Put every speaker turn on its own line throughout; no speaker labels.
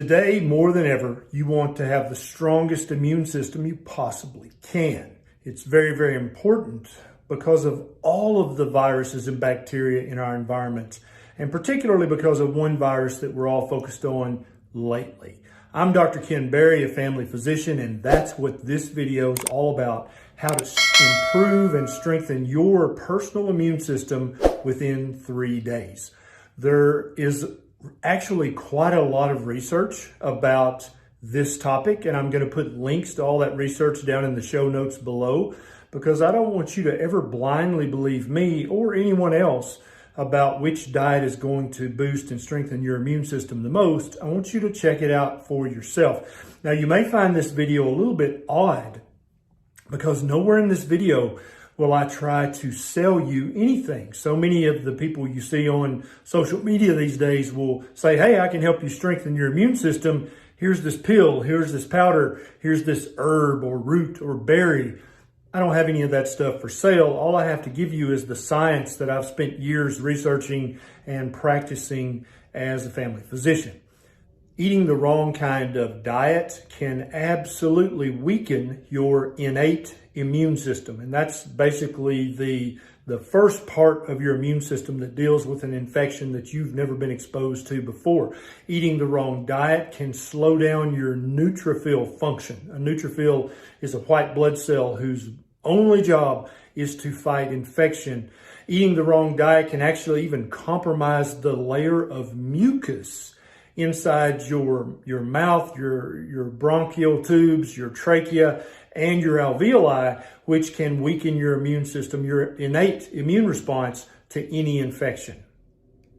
Today, more than ever, you want to have the strongest immune system you possibly can. It's very, very important because of all of the viruses and bacteria in our environment, and particularly because of one virus that we're all focused on lately. I'm Dr. Kendberry, a family physician, and that's what this video is all about: how to improve and strengthen your personal immune system within 3 days. There is actually quite a lot of research about this topic, and I'm going to put links to all that research down in the show notes below, because I don't want you to ever blindly believe me or anyone else about which diet is going to boost and strengthen your immune system the most. I want you to check it out for yourself. Now, you may find this video a little bit odd because nowhere in this video will I try to sell you anything. So many of the people you see on social media these days will say, hey, I can help you strengthen your immune system. Here's this pill, here's this powder, here's this herb or root or berry. I don't have any of that stuff for sale. All I have to give you is the science that I've spent years researching and practicing as a family physician. Eating the wrong kind of diet can absolutely weaken your innate immune system. And that's basically the first part of your immune system that deals with an infection that you've never been exposed to before. Eating the wrong diet can slow down your neutrophil function. A neutrophil is a white blood cell whose only job is to fight infection. Eating the wrong diet can actually even compromise the layer of mucus inside your mouth, your bronchial tubes, your trachea, and your alveoli, which can weaken your immune system, your innate immune response to any infection.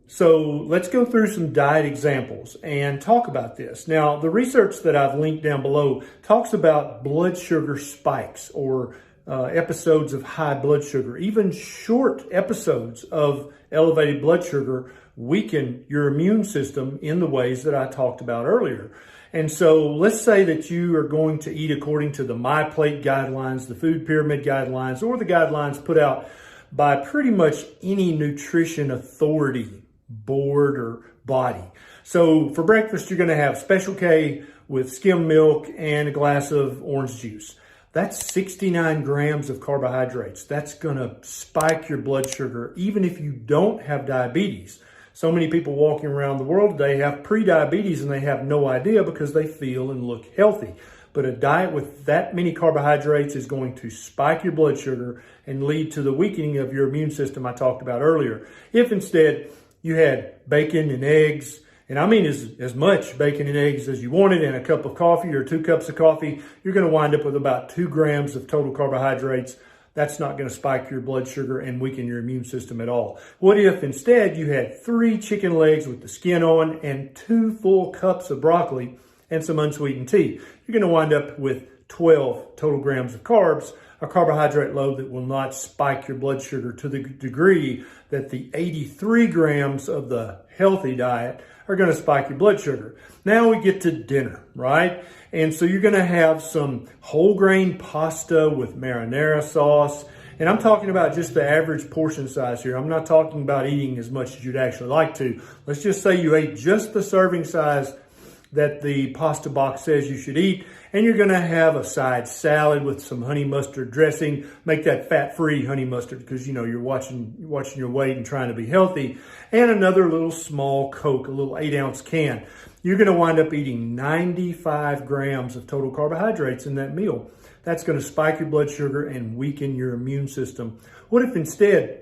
So let's go through some diet examples and talk about this. Now, the research that I've linked down below talks about blood sugar spikes or episodes of high blood sugar. Even short episodes of elevated blood sugar weaken your immune system in the ways that I talked about earlier. And so let's say that you are going to eat according to the My Plate guidelines, the food pyramid guidelines, or the guidelines put out by pretty much any nutrition authority, board or body. So for breakfast, you're going to have Special K with skim milk and a glass of orange juice. That's 69 grams of carbohydrates. That's going to spike your blood sugar, even if you don't have diabetes. So many people walking around the world today have pre-diabetes and they have no idea because they feel and look healthy. But a diet with that many carbohydrates is going to spike your blood sugar and lead to the weakening of your immune system I talked about earlier. If instead you had bacon and eggs, and I mean as much bacon and eggs as you wanted, and a cup of coffee or 2 cups of coffee, you're going to wind up with about 2 grams of total carbohydrates. That's not going to spike your blood sugar and weaken your immune system at all. What if instead you had 3 chicken legs with the skin on and 2 full cups of broccoli and some unsweetened tea? You're going to wind up with 12 total grams of carbs, a carbohydrate load that will not spike your blood sugar to the degree that the 83 grams of the healthy diet are going to spike your blood sugar. Now we get to dinner, right? And so you're going to have some whole grain pasta with marinara sauce. And I'm talking about just the average portion size here. I'm not talking about eating as much as you'd actually like to. Let's just say you ate just the serving size that the pasta box says you should eat. And you're going to have a side salad with some honey mustard dressing. Make that fat-free honey mustard because, you know, you're watching your weight and trying to be healthy. And another little small Coke, a little 8-ounce can. You're going to wind up eating 95 grams of total carbohydrates in that meal. That's going to spike your blood sugar and weaken your immune system. What if instead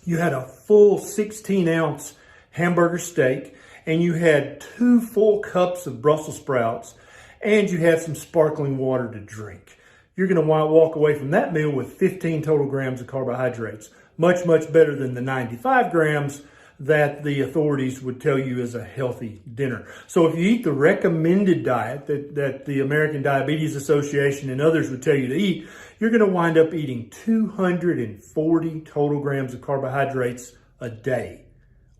you had a full 16-ounce hamburger steak and you had 2 full cups of Brussels sprouts and you had some sparkling water to drink? You're going to walk away from that meal with 15 total grams of carbohydrates. Much, much better than the 95 grams that the authorities would tell you is a healthy dinner. So if you eat the recommended diet that the American Diabetes Association and others would tell you to eat, you're going to wind up eating 240 total grams of carbohydrates a day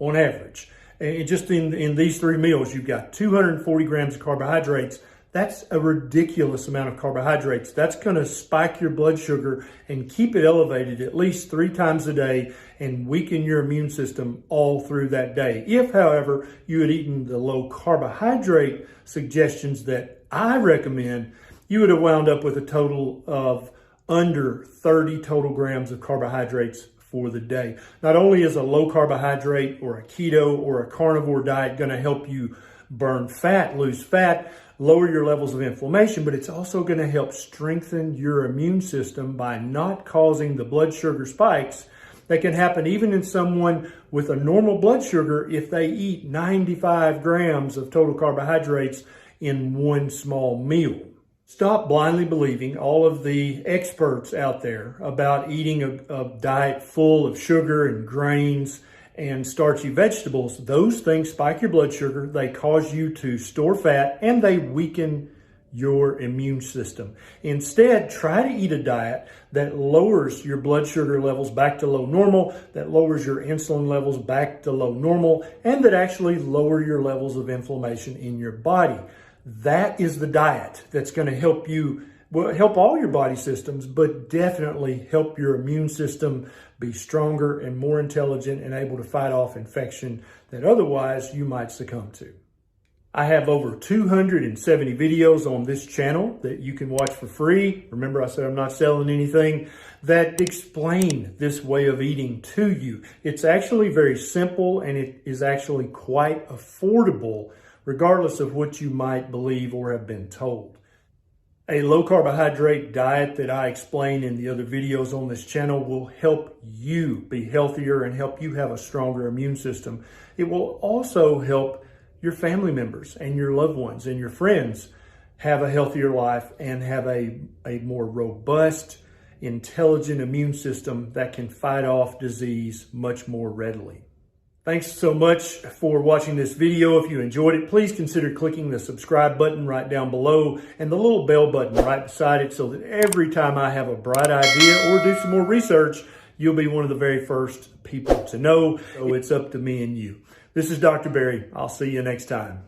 on average. And just in these 3 meals, you've got 240 grams of carbohydrates. That's a ridiculous amount of carbohydrates. That's going to spike your blood sugar and keep it elevated at least 3 times a day and weaken your immune system all through that day. If, however, you had eaten the low carbohydrate suggestions that I recommend, you would have wound up with a total of under 30 total grams of carbohydrates for the day. Not only is a low carbohydrate or a keto or a carnivore diet going to help you burn fat, lose fat, lower your levels of inflammation, but it's also going to help strengthen your immune system by not causing the blood sugar spikes that can happen even in someone with a normal blood sugar if they eat 95 grams of total carbohydrates in one small meal. Stop blindly believing all of the experts out there about eating a diet full of sugar and grains and starchy vegetables. Those things spike your blood sugar, they cause you to store fat, and they weaken your immune system. Instead, try to eat a diet that lowers your blood sugar levels back to low normal, that lowers your insulin levels back to low normal, and that actually lower your levels of inflammation in your body. That is the diet that's going to help you, well, help all your body systems, but definitely help your immune system be stronger and more intelligent and able to fight off infection that otherwise you might succumb to. I have over 270 videos on this channel that you can watch for free. Remember, I said I'm not selling anything, that explain this way of eating to you. It's actually very simple, and it is actually quite affordable, regardless of what you might believe or have been told. A low carbohydrate diet that I explain in the other videos on this channel will help you be healthier and help you have a stronger immune system. It will also help your family members and your loved ones and your friends have a healthier life and have a more robust, intelligent immune system that can fight off disease much more readily. Thanks so much for watching this video. If you enjoyed it, please consider clicking the subscribe button right down below and the little bell button right beside it so that every time I have a bright idea or do some more research, you'll be one of the very first people to know. So it's up to me and you. This is Dr. Berry. I'll see you next time.